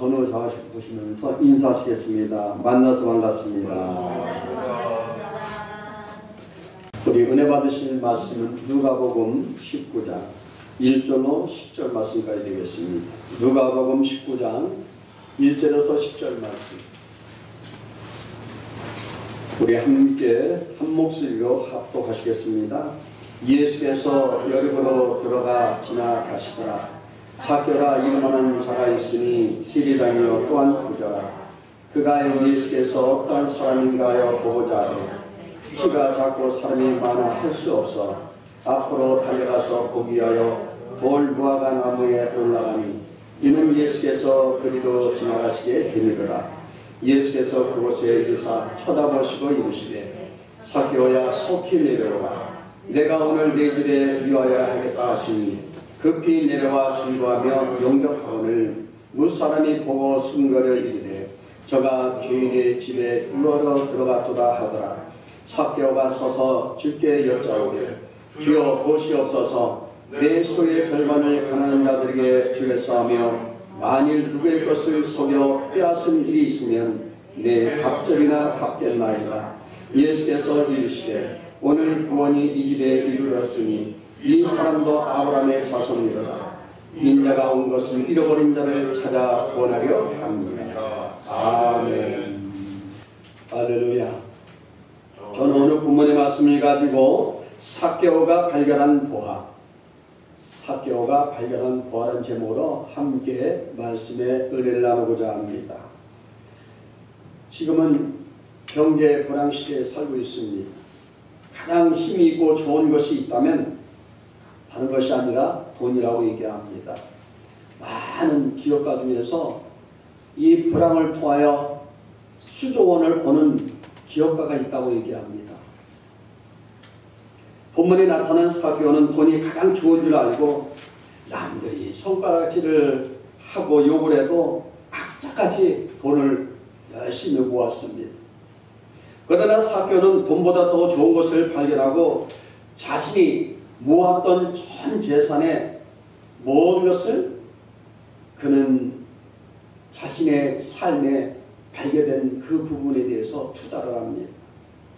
전후 좌우씩 보시면서 인사하시겠습니다. 만나서 반갑습니다. 우리 은혜 받으실 말씀은 누가복음 19장 1절로 10절 말씀까지 되겠습니다. 누가복음 19장 1절에서 10절 말씀. 우리 함께 한 목소리로 합독하시겠습니다. 예수께서 여리고로 들어가 지나가시더라. 삭개오라 이름하는 자가 있으니 세리장이요 또한 부자라. 그가 예수께서 어떤 사람인가 하여 보고자 하되 키가 작고 사람이 많아 할 수 없어 앞으로 달려가서 보기 위하여 돌 무화과 나무에 올라가니 이는 예수께서 그리로 지나가시게 되니라. 예수께서 그곳에 이르사 쳐다보시고 이르시되 삭개오야 속히 내려오라. 내가 오늘 네 집에 위하여 하겠다 하시니 급히 내려와 중보하며 영접하거늘 무사람이 보고 숨거려 이르되 저가 주인의 집에 유하러 들어갔도다 하더라. 삭개오가 서서 주께 여짜오되 주여 보시옵소서 내 소유의 절반을 가난한 자들에게 주겠사 하며 만일 누구의 것을 속여 빼앗은 일이 있으면 내 갑절이나 갚겠나이다. 예수께서 이르시되 오늘 구원이 이 집에 이르렀으니 이 사람도 아브라함의 자손이로다. 인자가 온 것은 잃어버린 자를 찾아 구원하려 합니다. 아멘. 할렐루야. 저는 오늘 본문의 말씀을 가지고 삭개오가 발견한 보화, 삭개오가 발견한 보화라는 제목으로 함께 말씀의 은혜를 나누고자 합니다. 지금은 경제 불황 시대에 살고 있습니다. 가장 힘이 있고 좋은 것이 있다면 다른 것이 아니라 돈이라고 얘기합니다. 많은 기업가 중에서 이 불황을 통하여 수조 원을 버는 기업가가 있다고 얘기합니다. 본문에 나타난 삭개오는 돈이 가장 좋은 줄 알고 남들이 손가락질을 하고 욕을 해도 악착같이 돈을 열심히 모았습니다. 그러나 삭개오는 돈보다 더 좋은 것을 발견하고 자신이 모았던 전 재산의 모든 것을 그는 자신의 삶에 발견된 그 부분에 대해서 투자를 합니다.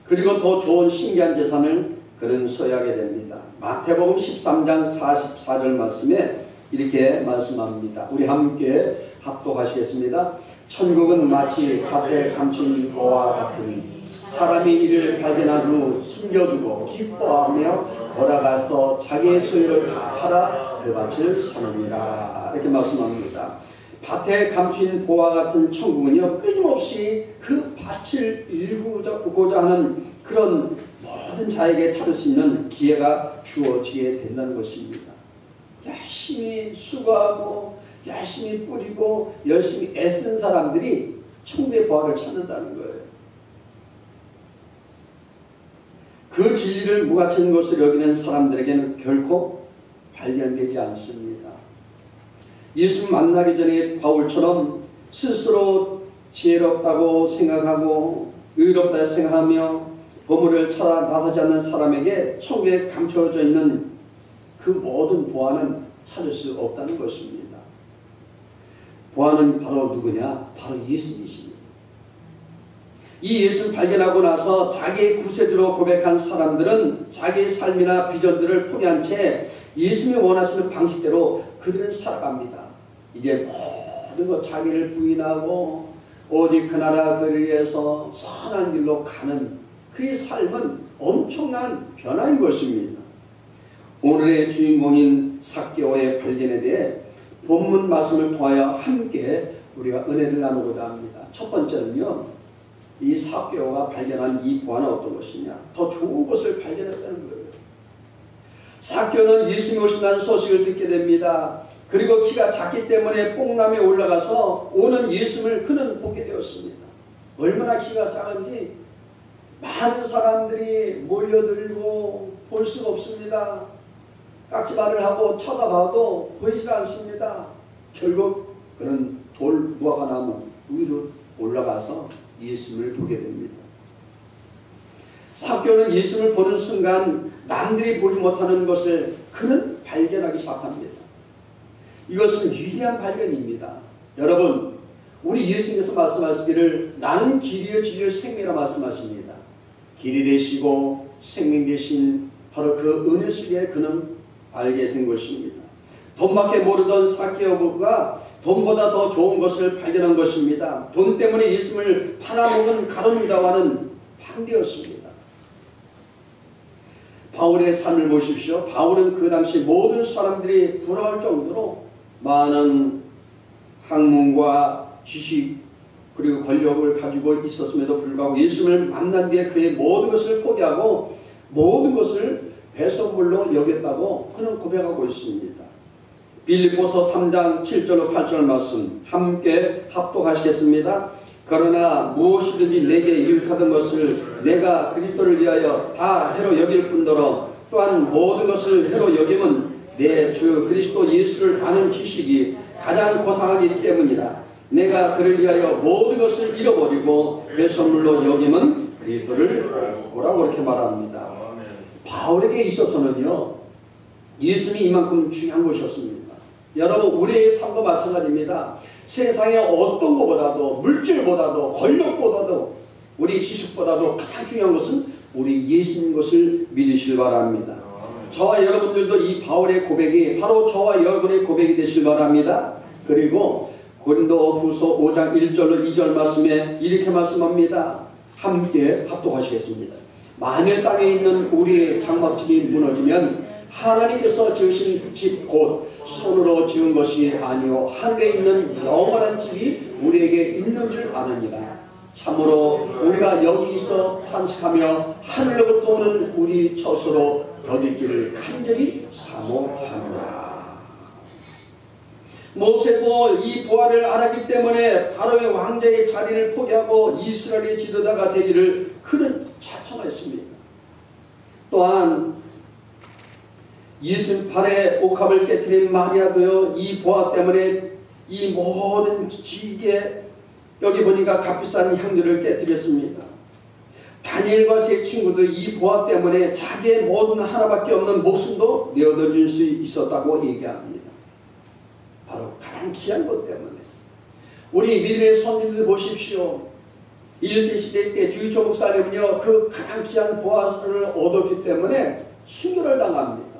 그리고 더 좋은 신기한 재산을 그는 소유하게 됩니다. 마태복음 13장 44절 말씀에 이렇게 말씀합니다. 우리 함께 합독하시겠습니다. 천국은 마치 밭에 감춘 보화 같으니 사람이 이를 발견한 후 숨겨두고 기뻐하며 돌아가서 자기의 소유를 다 팔아 그 밭을 사느니라. 이렇게 말씀합니다. 밭에 감춘 보화 같은 천국은요 끊임없이 그 밭을 일구고자 하는 그런 모든 자에게 찾을 수 있는 기회가 주어지게 된다는 것입니다. 열심히 수고하고 열심히 뿌리고 열심히 애쓴 사람들이 천국의 보화를 찾는다는 거예요. 그 진리를 무가치인 것으로 여기는 사람들에게는 결코 발견되지 않습니다. 예수 만나기 전에 바울처럼 스스로 지혜롭다고 생각하고 의롭다 생각하며 보물을 찾아 나서지 않는 사람에게 천국에 감춰져 있는 그 모든 보화는 찾을 수 없다는 것입니다. 보화는 바로 누구냐? 바로 예수님이십니다. 이 예수를 발견하고 나서 자기의 구세주로 고백한 사람들은 자기의 삶이나 비전들을 포기한 채 예수님이 원하시는 방식대로 그들은 살아갑니다. 이제 모든 것 자기를 부인하고 오직 그 나라 그를 위해서 선한 길로 가는 그의 삶은 엄청난 변화인 것입니다. 오늘의 주인공인 삭개오의 발견에 대해 본문 말씀을 통하여 함께 우리가 은혜를 나누고자 합니다. 첫 번째는요, 이 삭개오가 발견한 이 보화는 어떤 것이냐? 더 좋은 것을 발견했다는 거예요. 삭개오는 예수님이 오신다는 소식을 듣게 됩니다. 그리고 키가 작기 때문에 뽕남에 올라가서 오는 예수님을 그는 보게 되었습니다. 얼마나 키가 작은지 많은 사람들이 몰려들고 볼 수가 없습니다. 깍지발을 하고 쳐다봐도 보이질 않습니다. 결국 그는 돌 무화과 나무 위로 올라가서 예수님을 보게 됩니다. 삭개오는 예수님을 보는 순간 남들이 보지 못하는 것을 그는 발견하기 시작합니다. 이것은 위대한 발견입니다. 여러분, 우리 예수님께서 말씀하시기를 나는 길이요 진리요 생명이라 말씀하십니다. 길이 되시고 생명 되신 바로 그 은혜 속에 그는 알게 된 것입니다. 돈밖에 모르던 사개오가 돈보다 더 좋은 것을 발견한 것입니다. 돈 때문에 예수님을 팔아먹은 가룟 유다와는 반대였습니다. 바울의 삶을 보십시오. 바울은 그 당시 모든 사람들이 부러워할 정도로 많은 학문과 지식 그리고 권력을 가지고 있었음에도 불구하고 예수님을 만난 뒤에 그의 모든 것을 포기하고 모든 것을 배설물로 여겼다고 그는 고백하고 있습니다. 빌립보서 3장 7절로 8절 말씀 함께 합독하시겠습니다. 그러나 무엇이든지 내게 유익하던 것을 내가 그리스도를 위하여 다 해로 여길 뿐더러 또한 모든 것을 해로 여김은 내 주 그리스도 예수를 아는 지식이 가장 고상하기 때문이라. 내가 그를 위하여 모든 것을 잃어버리고 배설물로 여김은 그리스도를 보라고 이렇게 말합니다. 바울에게 있어서는요, 예수님이 이만큼 중요한 것이었습니다. 여러분, 우리의 삶도 마찬가지입니다. 세상의 어떤 것보다도, 물질보다도, 권력보다도, 우리 지식보다도 가장 중요한 것은 우리 예수님 것을 믿으시길 바랍니다. 저와 여러분들도 이 바울의 고백이 바로 저와 여러분의 고백이 되시길 바랍니다. 그리고 고린도후서 5장 1절로 2절 말씀에 이렇게 말씀합니다. 함께 합독하시겠습니다. 만일 땅에 있는 우리의 장막집이 무너지면 하나님께서 지으신 집 곧 손으로 지은 것이 아니요 하늘에 있는 영원한 집이 우리에게 있는 줄 아느니라. 참으로 우리가 여기 있어 탄식하며 하늘로부터 오는 우리 처소로 더디기를 간절히 사모하노라. 모세도 이 보화를 알았기 때문에 바로의 왕자의 자리를 포기하고 이스라엘의 지도자가 되기를 그는 자청했습니다. 또한 예수님 발에 옥합을 깨뜨린 마리아도요, 이 보화 때문에 이 모든 지게 여기 보니까 값비싼 향료를 깨뜨렸습니다. 다니엘과 세 친구도 이 보화 때문에 자기의 모든 하나밖에 없는 목숨도 내어줄 수 있었다고 얘기합니다. 바로 가장 귀한 것 때문에. 우리 믿음의 선민들 보십시오. 일제시대 때 주유초 목사님은요, 그 가장 귀한 보화를 얻었기 때문에 순교를 당합니다.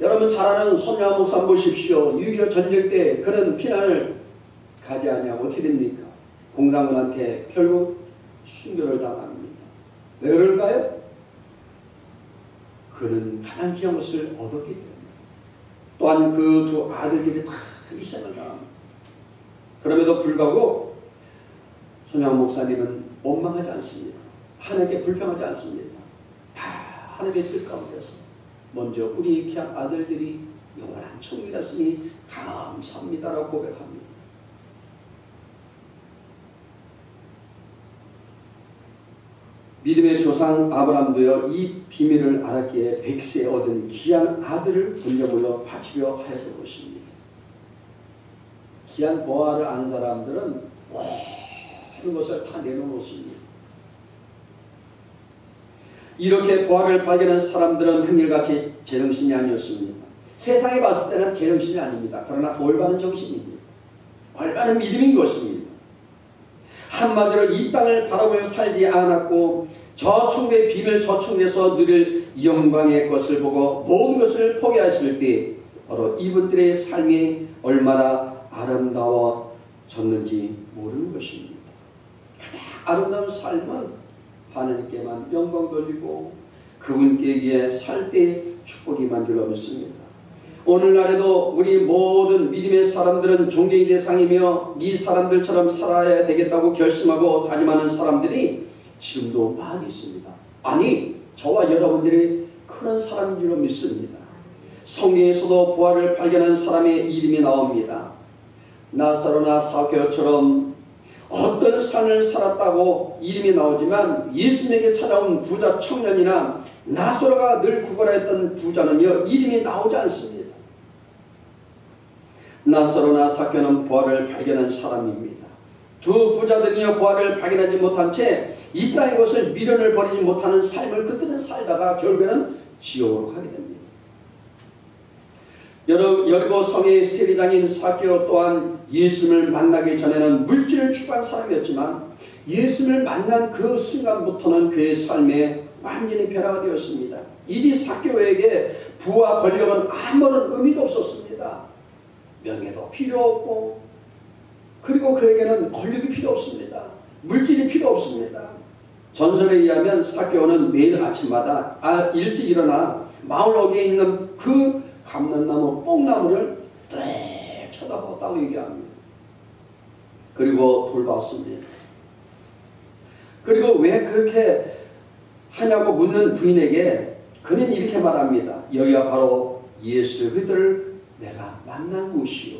여러분 잘 아는 손야 목사 보십시오. 6.25 전쟁 때 그는 피난을 가지 않냐고 어떻게 됩니까? 공산군한테 결국 순교를 당합니다. 왜 그럴까요? 그는 가장 귀한 것을 얻었기 때문에. 또한 그 두 아들들이 다 희생을 당합니다. 그럼에도 불구하고 손양 목사님은 원망하지 않습니다. 하나님께 불평하지 않습니다. 다 하나님의 뜻 가운데서 먼저 우리 귀한 아들들이 영원한 천국에 갔으니 감사합니다라고 고백합니다. 믿음의 조상 아브라함도요, 이 비밀을 알았기에 100세에 얻은 귀한 아들을 분녀물로 바치려 하였던 것입니다. 귀한 보화를 아는 사람들은 모든 것을 다 내놓습니다. 이렇게 보화를 발견한 사람들은 한결같이 제정신이 아니었습니다. 세상에 봤을 때는 제정신이 아닙니다. 그러나 올바른 정신입니다. 올바른 믿음인 것입니다. 한마디로 이 땅을 바라보며 살지 않았고 저충의 비밀 저충에서 누릴 영광의 것을 보고 모든 것을 포기했을 때 바로 이분들의 삶이 얼마나 아름다워졌는지 모르는 것입니다. 가장 아름다운 삶은 하나님께만 영광 돌리고 그분께 살 때 축복이만 줄로 믿습니다. 오늘날에도 우리 모든 믿음의 사람들은 존경의 대상이며 이 사람들처럼 살아야 되겠다고 결심하고 다짐하는 사람들이 지금도 많이 있습니다. 아니, 저와 여러분들이 그런 사람인 줄로 믿습니다. 성경에서도 부활을 발견한 사람의 이름이 나옵니다. 나사로나 사개오처럼 어떤 삶을 살았다고 이름이 나오지만 예수님에게 찾아온 부자 청년이나 나사로가 늘 구걸했던 부자는요, 이름이 나오지 않습니다. 나사로나 사개오는 부활을 발견한 사람입니다. 두 부자들이요, 부활을 발견하지 못한 채 이 땅의 것을 미련을 버리지 못하는 삶을 그들은 살다가 결국에는 지옥으로 가게 됩니다. 여리고 성의 세리장인 삭개오 또한 예수님을 만나기 전에는 물질을 추구한 사람이었지만 예수님을 만난 그 순간부터는 그의 삶에 완전히 변화가 되었습니다. 이리 삭개오에게 부와 권력은 아무런 의미가 없었습니다. 명예도 필요 없고 그리고 그에게는 권력이 필요 없습니다. 물질이 필요 없습니다. 전설에 의하면 삭개오는 매일 아침마다 일찍 일어나 마을 어귀에 있는 그 감람나무 뽕나무를 늘 쳐다봤다고 얘기합니다. 그리고 돌봤습니다. 그리고 왜 그렇게 하냐고 묻는 부인에게 그는 이렇게 말합니다. 여기가 바로 예수 그리스도를 내가 만난 곳이요.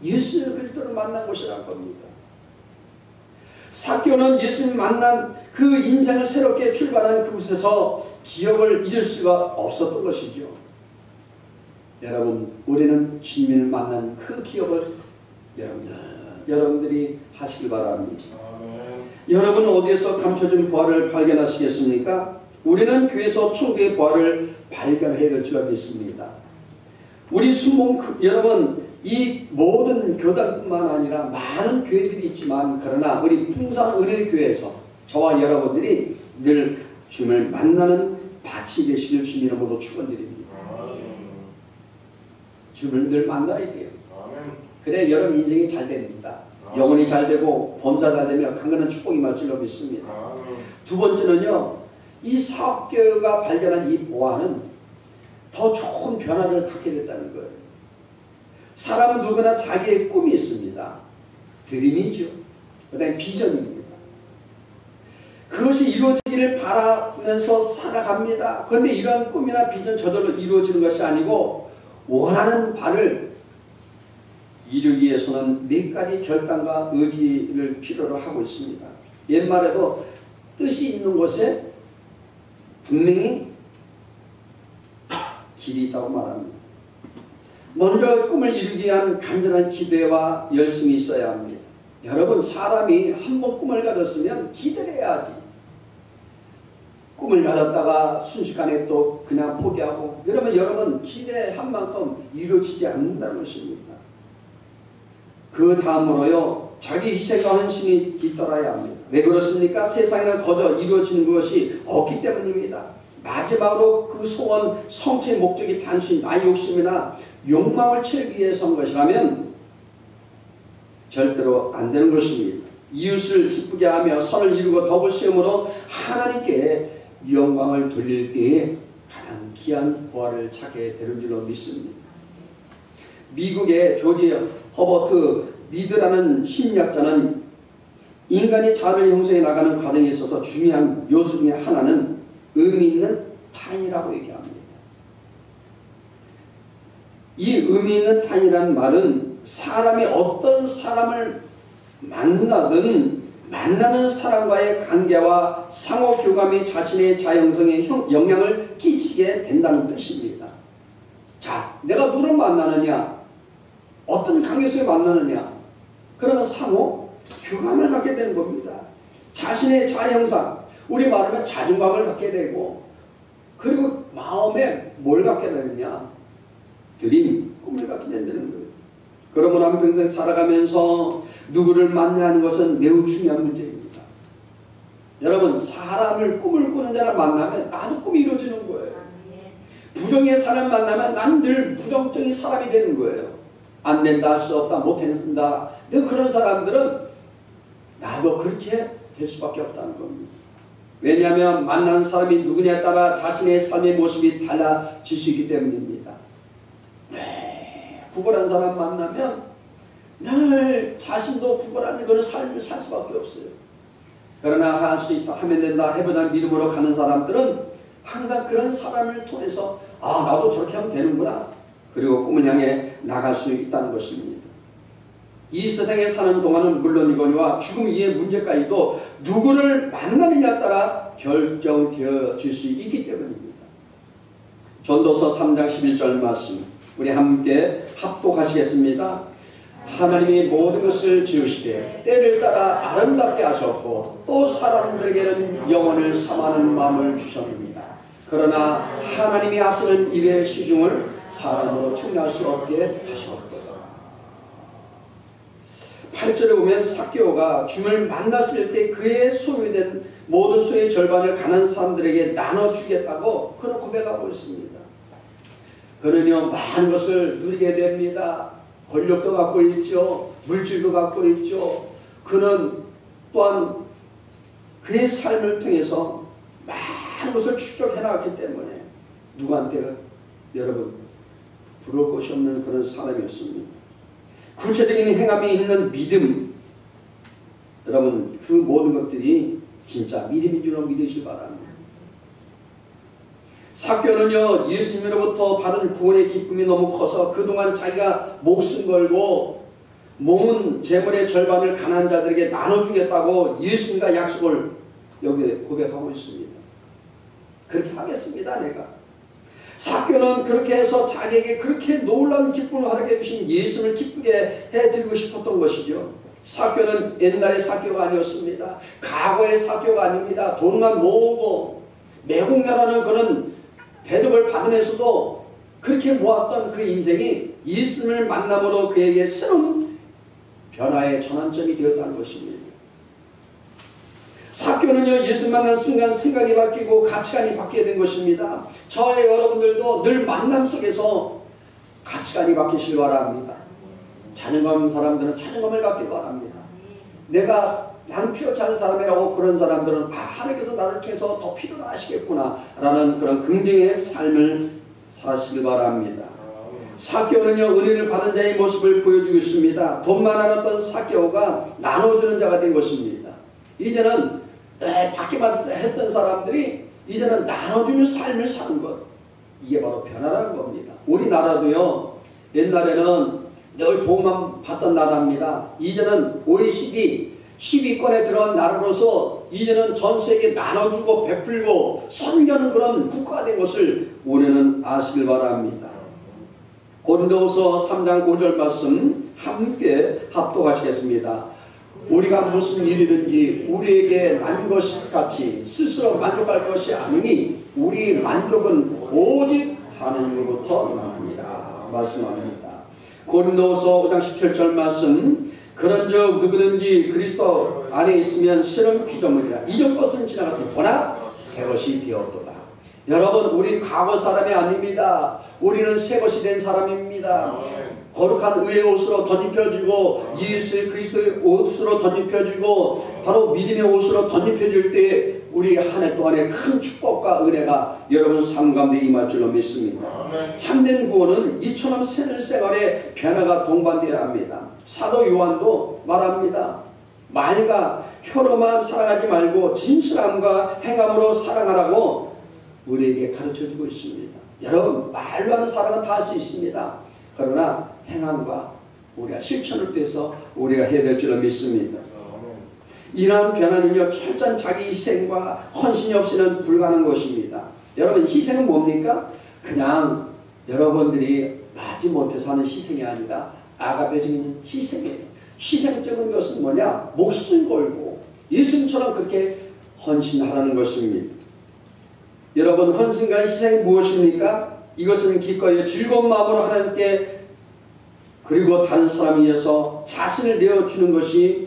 예수 그리스도를 만난 곳이란 겁니다. 삭개오는 예수님 만난 그 인생을 새롭게 출발한 그곳에서 기억을 잊을 수가 없었던 것이죠. 여러분, 우리는 주님을 만난 그 기억을 여러분들이 하시기 바랍니다. 여러분 어디에서 감춰진 부활을 발견하시겠습니까? 우리는 교회에서 천국의 부활을 발견해야 될 줄 믿습니다. 우리 순봉 여러분 이 모든 교단뿐만 아니라 많은 교회들이 있지만 그러나 우리 풍산 은혜교회에서 저와 여러분들이 늘 주님을 만나는 밭이 되시길 주님 이름으로 축원드립니다. 주님을 늘 만나야 돼요. 그래 여러분 인생이 잘 됩니다. 영혼이 잘 되고 범사가 되며 강건한 축복이 임할 줄로 믿습니다. 두 번째는요. 이 삭개오가 발견한 이 보화는 더 좋은 변화를 갖게 됐다는 거예요. 사람은 누구나 자기의 꿈이 있습니다. 드림이죠. 그 다음에 비전입니다. 그것이 이루어지기를 바라면서 살아갑니다. 그런데 이러한 꿈이나 비전 저절로 이루어지는 것이 아니고 원하는 바를 이루기 위해서는 몇 가지 결단과 의지를 필요로 하고 있습니다. 옛말에도 뜻이 있는 곳에 분명히 길이 있다고 말합니다. 먼저 꿈을 이루기 위한 간절한 기대와 열심이 있어야 합니다. 여러분 사람이 한번 꿈을 가졌으면 기대를 해야지. 꿈을 가졌다가 순식간에 또 그냥 포기하고 그러면 여러분 기대한 만큼 이루어지지 않는다는 것입니다. 그 다음으로요. 자기 희생과 헌신이 뒤따라야 합니다. 왜 그렇습니까? 세상에는 거저 이루어지는 것이 없기 때문입니다. 마지막으로 그 소원 성취의 목적이 단순히 나의 욕심이나 욕망을 채우기 위해서인 것이라면 절대로 안 되는 것입니다. 이웃을 기쁘게 하며 선을 이루고 덕을 세움으로 하나님께 영광을 돌릴 때에 가장 귀한 보화를 찾게 되는 줄로 믿습니다. 미국의 조지 허버트 미드라는 심리학자는 인간이 자아를 형성해 나가는 과정에 있어서 중요한 요소 중에 하나는 의미 있는 타인이라고 얘기합니다. 이 의미 있는 타인이라는 말은 사람이 어떤 사람을 만나든 만나는 사람과의 관계와 상호교감이 자신의 자형성에 영향을 끼치게 된다는 뜻입니다. 자, 내가 누구를 만나느냐? 어떤 관계 속에 만나느냐? 그러면 상호교감을 갖게 되는 겁니다. 자신의 자형상, 우리 말하면 자존감을 갖게 되고 그리고 마음에 뭘 갖게 되느냐? 드림, 꿈을 갖게 된다는 거예요. 그러면 한 평생 살아가면서 누구를 만나는 것은 매우 중요한 문제입니다. 여러분 사람을 꿈을 꾸는 자를 만나면 나도 꿈이 이루어지는 거예요. 부정의 사람 만나면 난 늘 부정적인 사람이 되는 거예요. 안 된다, 할 수 없다, 못한다. 늘 그런 사람들은 나도 그렇게 될 수밖에 없다는 겁니다. 왜냐하면 만나는 사람이 누구냐에 따라 자신의 삶의 모습이 달라질 수 있기 때문입니다. 네, 구걸한 사람 만나면 늘 자신도 구걸하는 그런 삶을 살 수밖에 없어요. 그러나 할 수 있다, 하면 된다, 해보자는 믿음으로 가는 사람들은 항상 그런 사람을 통해서 아 나도 저렇게 하면 되는구나. 그리고 꿈을 향해 나갈 수 있다는 것입니다. 이 세상에 사는 동안은 물론이거니와 죽음 이후의 문제까지도 누구를 만나느냐에 따라 결정되어질 수 있기 때문입니다. 전도서 3장 11절 말씀 우리 함께 합독하시겠습니다. 하나님이 모든 것을 지으시되 때를 따라 아름답게 하셨고 또 사람들에게는 영원을 삼하는 마음을 주셨습니다. 그러나 하나님이 하시는 일의 시중을 사람으로 충분할 수 없게 하셨도다. 8절에 보면 삭개오가 주님을 만났을 때 그의 소유된 모든 소유의 절반을 가난한 사람들에게 나눠주겠다고 그는 고백하고 있습니다. 그는요 많은 것을 누리게 됩니다. 권력도 갖고 있죠. 물질도 갖고 있죠. 그는 또한 그의 삶을 통해서 많은 것을 축적해 나갔기 때문에 누구한테 여러분 부러울 것이 없는 그런 사람이었습니다. 구체적인 행함이 있는 믿음, 여러분 그 모든 것들이 진짜 믿음인 줄로 믿으시기 바랍니다. 삭개오는요 예수님으로부터 받은 구원의 기쁨이 너무 커서 그동안 자기가 목숨 걸고 모은 재물의 절반을 가난한 자들에게 나눠주겠다고 예수님과 약속을 여기에 고백하고 있습니다. 그렇게 하겠습니다 내가. 삭개오는 그렇게 해서 자기에게 그렇게 놀라운 기쁨을 하게 해주신 예수님을 기쁘게 해드리고 싶었던 것이죠. 삭개오는 옛날의 삭개오가 아니었습니다. 과거의 삭개오가 아닙니다. 돈만 모으고 매국노라는 그런 대접을 받으면서도 그렇게 모았던 그 인생이 예수님을 만남으로 그에게 새로운 변화의 전환점이 되었다는 것입니다. 삭개오는요 예수 만난 순간 생각이 바뀌고 가치관이 바뀌게 된 것입니다. 저의 여러분들도 늘 만남 속에서 가치관이 바뀌시길 바랍니다. 자녀감 사람들은 자녀감을 갖길 바랍니다. 나는 필요치 않은 사람이라고 그런 사람들은 하나님께서 나를 통해서 더 필요로 하시겠구나 라는 그런 긍정의 삶을 사시길 바랍니다. 삭개오는요 은혜를 받은 자의 모습을 보여주고 있습니다. 돈만 많았던 삭개오가 나눠주는 자가 된 것입니다. 이제는 받기만 했던 사람들이 이제는 나눠주는 삶을 사는 것, 이게 바로 변화라는 겁니다. 우리나라도요 옛날에는 늘 도움만 받던 나라입니다. 이제는 OECD 10위권에 들어간 나라로서 이제는 전 세계에 나눠주고 베풀고 섬기는 그런 국가가 된 것을 우리는 아시길 바랍니다. 고린도후서 3장 5절 말씀 함께 합독하시겠습니다. 우리가 무슨 일이든지 우리에게 난 것 같이 스스로 만족할 것이 아니니 우리 만족은 오직 하나님으로부터 나느니라 말씀합니다. 고린도후서 5장 17절 말씀 그런즉 누구든지 그리스도 안에 있으면 새로운 피조물이라 이전 것은 지나갔으니 보나 새 것이 되었도다. 여러분 우리 과거 사람이 아닙니다. 우리는 새 것이 된 사람입니다. 거룩한 의의 옷으로 덧입혀지고 예수 그리스도의 옷으로 덧입혀지고 바로 믿음의 옷으로 덧입혀질 때 우리 한 해 동안의 큰 축복과 은혜가 여러분 삶 가운데 임할 줄로 믿습니다. 참된 구원은 이처럼 생활의 변화가 동반되어야 합니다. 사도 요한도 말합니다. 말과 혀로만 사랑하지 말고 진실함과 행함으로 사랑하라고 우리에게 가르쳐주고 있습니다. 여러분 말로 하는 사랑은 다 할 수 있습니다. 그러나 행함과 우리가 실천을 통해서 우리가 해야 될 줄로 믿습니다. 이러한 변화는요 철저한 자기 희생과 헌신이 없이는 불가능한 것입니다. 여러분 희생은 뭡니까? 그냥 여러분들이 마지 못해서 하는 희생이 아니라 아가페적인 희생이에요. 희생적인 것은 뭐냐? 목숨 걸고 예수님처럼 그렇게 헌신하라는 것입니다. 여러분 헌신과 희생이 무엇입니까? 이것은 기꺼이 즐거운 마음으로 하나님께 그리고 다른 사람을 위해서 자신을 내어주는 것이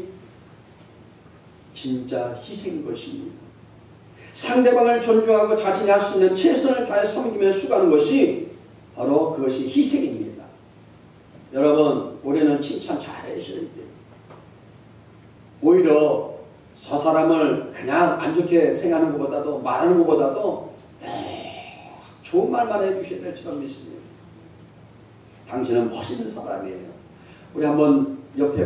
진짜 희생인 것입니다. 상대방을 존중하고 자신이 할 수 있는 최선을 다해 섬기며 수고하는 것이 바로 그것이 희생입니다. 여러분 우리는 칭찬 잘 해주셔야 돼요. 오히려 저 사람을 그냥 안 좋게 생각하는 것보다도 말하는 것보다도 좋은 말만 해주셔야 될 줄 믿습니다. 당신은 멋있는 사람이에요. 우리 한번 옆에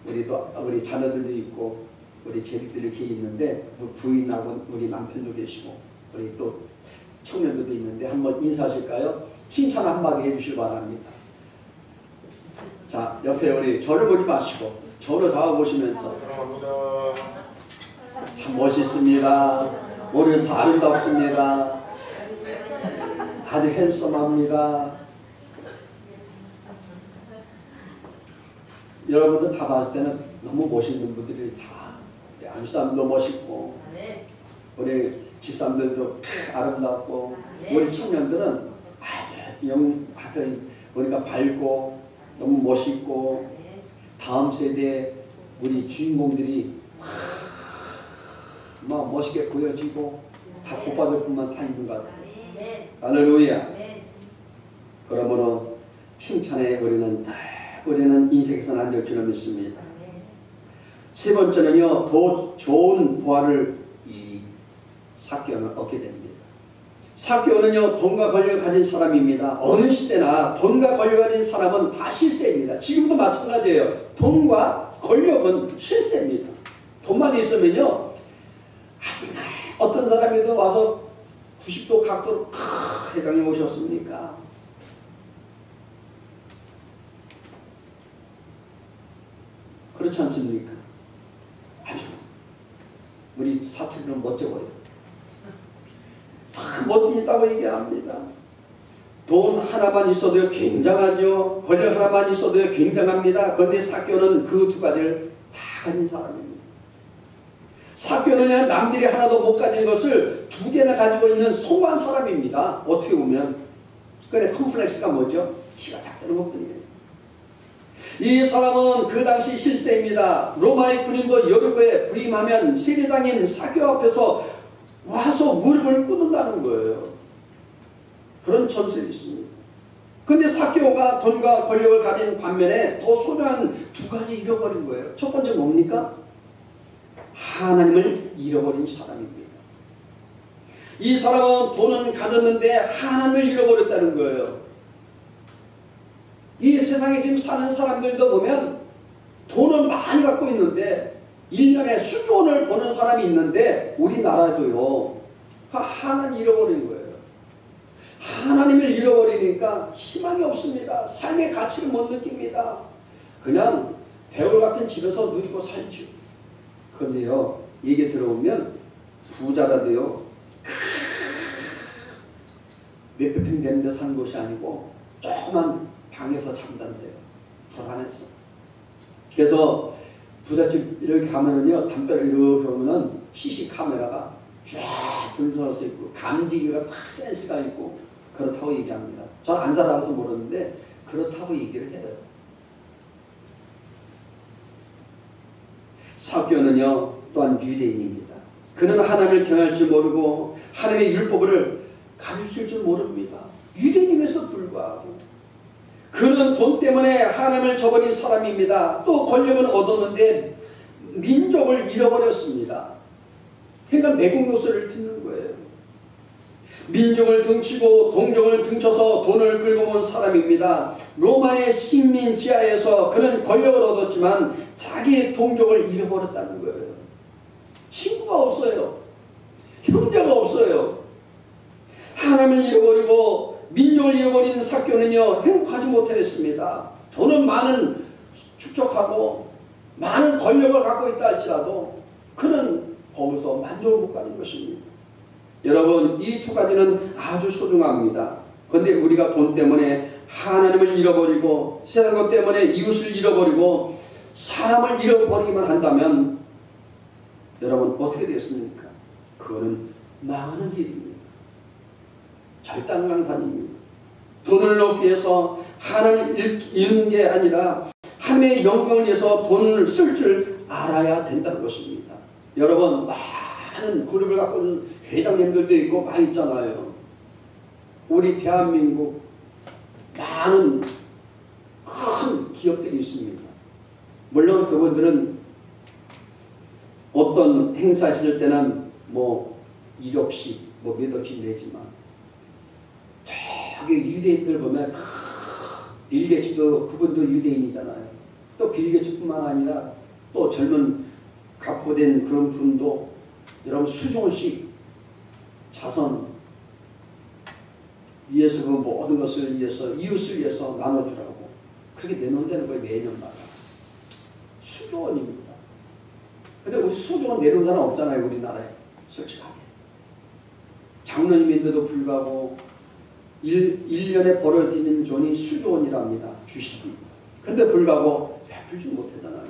우리 자녀들도 있고 우리 제리들이 이렇게 있는데 부인하고 우리 남편도 계시고 우리 또 청년들도 있는데 한번 인사하실까요? 칭찬 한마디 해주실 바랍니다. 자 옆에 우리 저를 보지 마시고 저를 잡아보시면서 참 멋있습니다. 오늘 더 아름답습니다. 아주 핸섬합니다. 여러분들 다 봤을 때는 너무 멋있는 분들이 다 안사람도 멋있고 우리 집사람들도 아름답고 우리 청년들은 하여튼 우리가 밝고 너무 멋있고 다음 세대 우리 주인공들이 막 멋있게 보여지고 다 복받을 뿐만 다 있는 것 같아요. 할렐루야. 그러므로 칭찬에 우리는 인생에서는 안 될 줄을 믿습니다. 세 번째는요, 더 좋은 보화를 이 삭개오는 얻게 됩니다. 삭개오는요, 돈과 권력을 가진 사람입니다. 어느 시대나 돈과 권력을 가진 사람은 다 실세입니다. 지금도 마찬가지예요. 돈과 권력은 실세입니다. 돈만 있으면요, 어떤 사람이든 와서 90도 각도로 회장님 오셨습니까? 그렇지 않습니까? 아주 우리 사투리는 멋져버려요. 다 멋있다고 얘기합니다. 돈 하나만 있어도 굉장하죠. 권력 하나만 있어도 굉장합니다. 그런데 삭개오는 그 두 가지를 다 가진 사람입니다. 삭개오는 남들이 하나도 못 가진 것을 두 개나 가지고 있는 소소한 사람입니다. 어떻게 보면 그래, 컴플렉스가 뭐죠? 키가 작다는 것뿐이에요. 이 사람은 그 당시 실세입니다. 로마의 군인도 여리고에 부임하면 세리당인 삭개오 앞에서 와서 무릎을 꿇는다는 거예요. 그런 전설이 있습니다. 그런데 삭개오가 돈과 권력을 가진 반면에 더 소중한 두 가지 잃어버린 거예요. 첫 번째 뭡니까? 하나님을 잃어버린 사람입니다. 이 사람은 돈은 가졌는데 하나님을 잃어버렸다는 거예요. 이 세상에 지금 사는 사람들도 보면 돈을 많이 갖고 있는데 1년에 수조 원을 버는 사람이 있는데 우리나라도요, 하나님을 잃어버린 거예요. 하나님을 잃어버리니까 희망이 없습니다. 삶의 가치를 못 느낍니다. 그냥 배울 같은 집에서 누리고 살죠. 그런데요, 얘기 들어보면 부자라도요, 몇백 평 되는 데 사는 곳이 아니고 조그만 방에서 잠단대요. 불안해서. 그래서 부잣집 이렇게 가면은요, 담벼락 이렇게 보면은 CC 카메라가 쫙 둘러서 있고 감지기가 딱 센스가 있고 그렇다고 얘기합니다. 전 안 살아가서 모르는데 그렇다고 얘기를 해요. 삭개오는요, 또한 유대인입니다. 그는 하나님을 경외할 줄 모르고 하나님의 율법을 가르칠 줄 모릅니다. 유대인임에도 불구하고 그는 돈 때문에 하나님을 저버린 사람입니다. 또 권력은 얻었는데 민족을 잃어버렸습니다. 그러니까 매국 노소리를 듣는 거예요. 민족을 등치고 동족을 등쳐서 돈을 긁어모은 사람입니다. 로마의 식민 지하에서 그는 권력을 얻었지만 자기의 동족을 잃어버렸다는 거예요. 친구가 없어요. 형제가 없어요. 하나님을 잃어버리고 민족을 잃어버린 삭개오는요, 행복하지 못했습니다. 돈은 많은 축적하고 많은 권력을 갖고 있다 할지라도 그는 거기서 만족을 못 가는 것입니다. 여러분, 이 두 가지는 아주 소중합니다. 그런데 우리가 돈 때문에 하나님을 잃어버리고 세상 것 때문에 이웃을 잃어버리고 사람을 잃어버리기만 한다면 여러분 어떻게 되겠습니까? 그거는 망하는 길입니다. 절단강산입니다. 돈을 얻기 위해서 하나님을 잃는 게 아니라 하나님의 영광을 위해서 돈을 쓸 줄 알아야 된다는 것입니다. 여러분, 많은 그룹을 갖고 있는 회장님들도 있고 많이 있잖아요. 우리 대한민국 많은 큰 기업들이 있습니다. 물론 그분들은 어떤 행사 있을 때는 뭐 1억씩 뭐 몇 억씩 내지만 저기 유대인들 보면 빌 게이츠도 그분도 유대인이잖아요. 또 빌 게이츠뿐만 아니라 또 젊은 가포된 그런 분도 여러분 수조원씩 자선 위해서 그 모든 것을 위해서 이웃을 위해서 나눠주라고 그렇게 내놓는다는 거예요. 매년마다 수조원입니다. 근데 우리 수조원 내놓은 사람 없잖아요. 우리나라에 솔직하게 장로님인데도 불구하고 1년에 벌어지는 돈이 수조원이랍니다. 주식이. 근데 불구하고 베풀지 못하잖아요.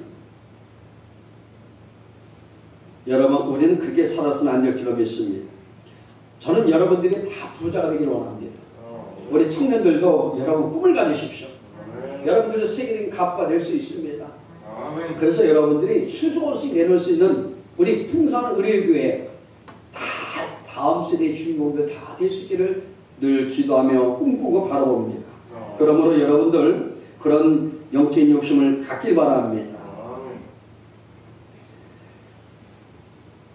여러분, 우리는 그렇게 살아서는 안 될 줄로 믿습니다. 저는 여러분들이 다 부자가 되기를 원합니다. 우리 청년들도 여러분 꿈을 가지십시오. 여러분들의 세계적인 가부가 될 수 있습니다. 그래서 여러분들이 수조원씩 내놓을 수 있는 우리 풍산의뢰교회 다음 세대의 주인공들 다 될 수 있기를 늘 기도하며 꿈꾸고 바라봅니다. 그러므로 여러분들 그런 영적인 욕심을 갖길 바랍니다.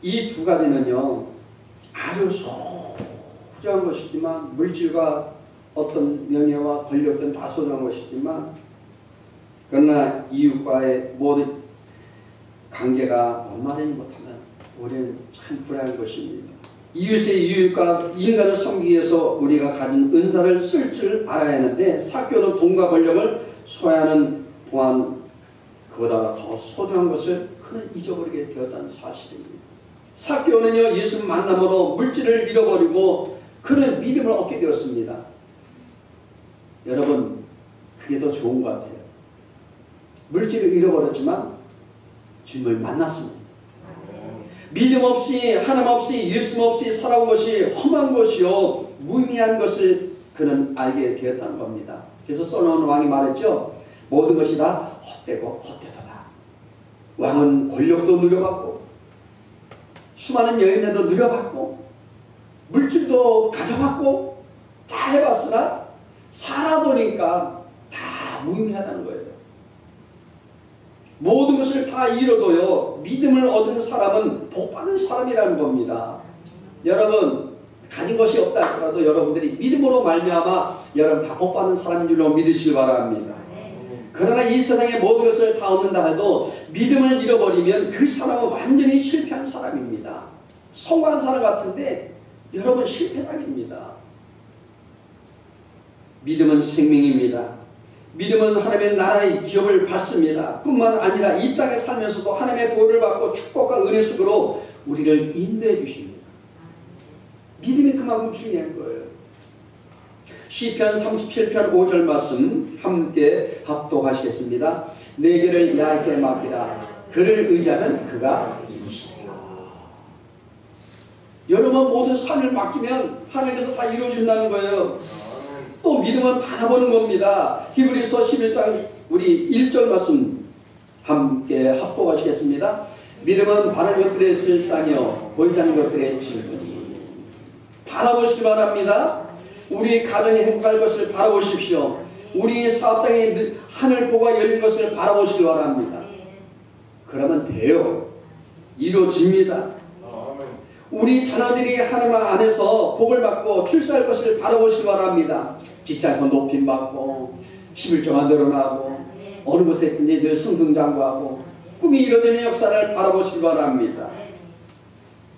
이 두 가지는요 아주 소중한 것이지만 물질과 어떤 명예와 권력들은 다 소중한 것이지만 그러나 이웃과의 모든 관계가 원만하지 못하면 우리는 참 불행한 것입니다. 이웃과 인간을 섬기기 위해서 우리가 가진 은사를 쓸 줄 알아야 하는데 삭개오는 돈과 권력을 소유하는 동안 그보다 더 소중한 것을 그는 잊어버리게 되었다는 사실입니다. 삭개오는요 예수 만남으로 물질을 잃어버리고 그는 믿음을 얻게 되었습니다. 여러분 그게 더 좋은 것 같아요. 물질을 잃어버렸지만 주님을 만났습니다. 믿음 없이 하나님 없이 예수 없이 살아온 것이 험한 것이요 무의미한 것을 그는 알게 되었다는 겁니다. 그래서 솔로몬 왕이 말했죠. 모든 것이 다 헛되고 헛되도다. 왕은 권력도 누려받고 수많은 여인들도 누려받고 물질도 가져받고 다 해봤으나 살아보니까 다 무의미하다는 거예요. 모든 것을 다 잃어도요 믿음을 얻은 사람은 복받은 사람이라는 겁니다. 여러분 가진 것이 없다 할지라도 여러분들이 믿음으로 말미암아 여러분 다 복받은 사람인 줄로 믿으시기 바랍니다. 그러나 이 세상의 모든 것을 다 얻는다 해도 믿음을 잃어버리면 그 사람은 완전히 실패한 사람입니다. 성공한 사람 같은데 여러분 실패작입니다. 믿음은 생명입니다. 믿음은 하나님의 나라의 기업을 받습니다. 뿐만 아니라 이 땅에 살면서도 하나님의 보호를 받고 축복과 은혜 속으로 우리를 인도해 주십니다. 믿음이 그만큼 중요한 거예요. 시편 37편 5절 말씀 함께 합독하시겠습니다. 내 길을 야훼게 맡기라. 그를 의지하면 그가 이루시리라. 여러분 모든 삶을 맡기면 하나님께서 다 이루어준다는 거예요. 또 믿음은 바라보는 겁니다. 히브리서 11장 우리 1절 말씀 함께 합독하시겠습니다. 믿음은 바라는 것들의 실상이요 보이지 않는 것들의 질문이. 바라보시기 바랍니다. 우리 가정이 행복할 것을 바라보십시오. 우리 사업장에 하늘 보가 열린 것을 바라보시기 바랍니다. 그러면 돼요. 이루어집니다. 우리 자녀들이 하나님 안에서 복을 받고 출세할 것을 바라보시기 바랍니다. 직장에서 높임받고 11조가 늘어나고 어느 곳에 있든지 늘 승승장구하고 꿈이 이루어지는 역사를 바라보시기 바랍니다.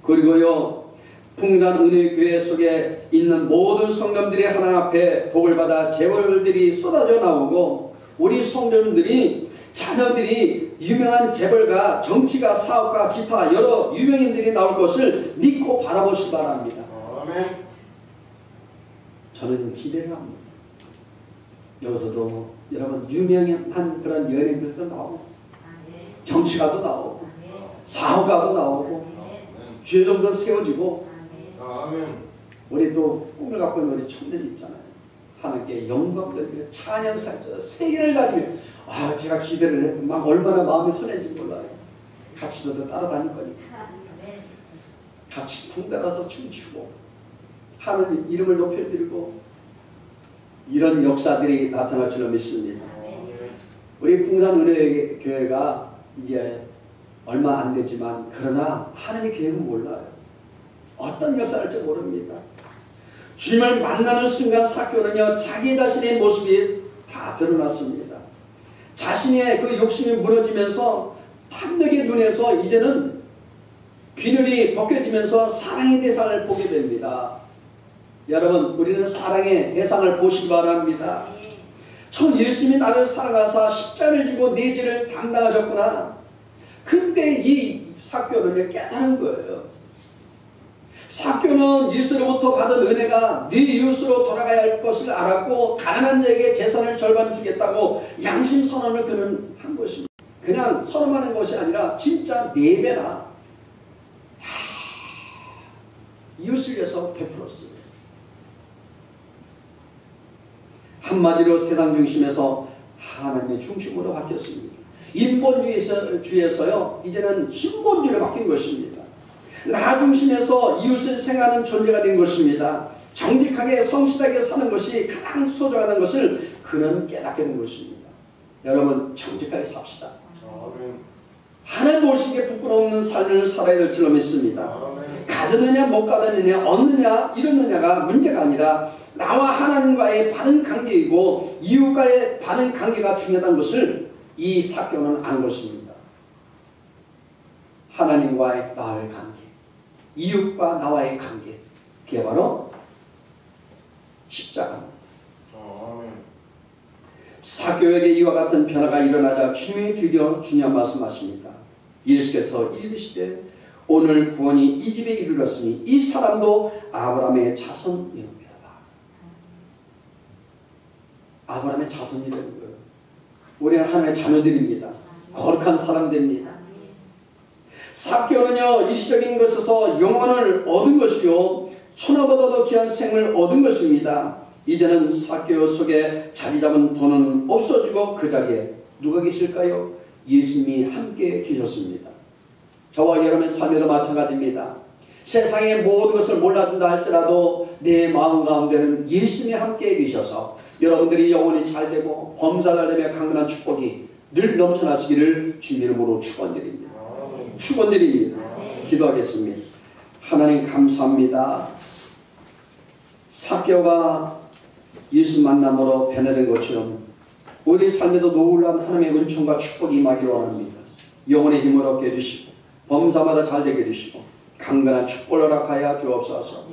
그리고요 풍산은혜교회 속에 있는 모든 성도들이 하나님 앞에 복을 받아 재벌들이 쏟아져 나오고 우리 성도들이 자녀들이 유명한 재벌가, 정치가, 사업가, 기타 여러 유명인들이 나올 것을 믿고 바라보시기 바랍니다. 저는 기대를 합니다. 여기서도 여러분 유명한 그런 연예인들도 나오고 정치가도 나오고 사업가도 나오고 죄정도 세워지고 우리 또 꿈을 갖고 있는 우리 청년이 있잖아요. 하나님께 영광 돌리며 찬양사죠. 세계를 다니며 제가 기대를 해도 막 얼마나 마음이 설렌지 몰라요. 같이 저도 따라다닐 거니까 같이 덩달아서 춤추고 하나님 이름을 높여드리고 이런 역사들이 나타날 줄로 믿습니다. 우리 풍산은혜교회가 이제 얼마 안 되지만 그러나 하나님의 계획은 몰라요. 어떤 역사를 할지 모릅니다. 주님을 만나는 순간 삭개오는요 자기 자신의 모습이 다 드러났습니다. 자신의 그 욕심이 무너지면서 탐욕의 눈에서 이제는 균열이 벗겨지면서 사랑의 대상을 보게 됩니다. 여러분 우리는 사랑의 대상을 보시기 바랍니다. 저 예수님이 나를 사랑하사 십자를 지고 내 죄를 담당하셨구나. 그때 이 삭개오는 깨달은 거예요. 삭개오는 예수로부터 받은 은혜가 네 이웃으로 돌아가야 할 것을 알았고 가난한 자에게 재산을 절반 주겠다고 양심 선언을 그는 한 것입니다. 그냥 선언하는 것이 아니라 진짜 4배나 다 이웃을 위해서 베풀었어요. 한마디로 세상 중심에서 하나님의 중심으로 바뀌었습니다. 인본주의에서요 이제는 신본주의로 바뀐 것입니다. 나 중심에서 이웃을 생각하는 존재가 된 것입니다. 정직하게 성실하게 사는 것이 가장 소중하다는 것을 그는 깨닫게 된 것입니다. 여러분 정직하게 삽시다. 하나님 보시기에 부끄러운 삶을 살아야 될 줄로 믿습니다. 가졌느냐 못 가졌느냐 얻느냐 이뤘느냐가 문제가 아니라 나와 하나님과의 바른 관계이고 이웃과의 바른 관계가 중요하다는 것을 이 삭개오는 안 것입니다. 하나님과의 나의 관계, 이웃과 나와의 관계, 그게 바로 십자가입니다. 삭개오에게 이와 같은 변화가 일어나자 주님이 드디어 중요한 말씀하십니다. 예수께서 이르시되 오늘 구원이 이 집에 이르렀으니 이 사람도 아브라함의 자손이옵니다. 아브라함의 자손이 되는 거예요. 우리는 하나님의 자녀들입니다. 거룩한 사람들입니다. 삭개오는요 일시적인 것에서 영원을 얻은 것이요 천하보다도 귀한 생을 얻은 것입니다. 이제는 삭개오 속에 자리 잡은 돈은 없어지고 그 자리에 누가 계실까요? 예수님이 함께 계셨습니다. 저와 여러분의 삶에도 마찬가지입니다. 세상의 모든 것을 몰라준다 할지라도 내 마음 가운데는 예수님이 함께 계셔서 여러분들이 영혼이 잘되고 범사lar되며 강건한 축복이 늘 넘쳐나시기를 주님 이름으로 축원드립니다. 축원드립니다. 기도하겠습니다. 하나님 감사합니다. 삭개오가 예수 만남으로 변화된 것처럼 우리 삶에도 놀라운 하나님의 은총과 축복이 임하기를 원합니다. 영혼의 힘을 얻게 해주시고 범사마다 잘되게 해주시고 강건한 축복을 허락하여 주옵소서.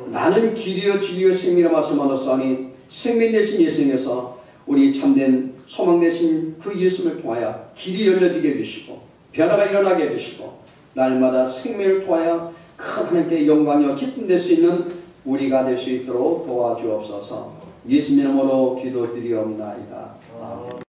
나는 길이요 진리요 생명이라 말씀하셨사오니 생명 되신 예수님께서 우리 참된 소망 되신 그 예수님을 통하여 길이 열려지게 해주시고 변화가 일어나게 해주시고 날마다 생명을 통하여 큰 하나님께 영광이요 기쁨 될 수 있는 우리가 될 수 있도록 도와주옵소서. 예수님 이름으로 기도드리옵나이다. 아멘.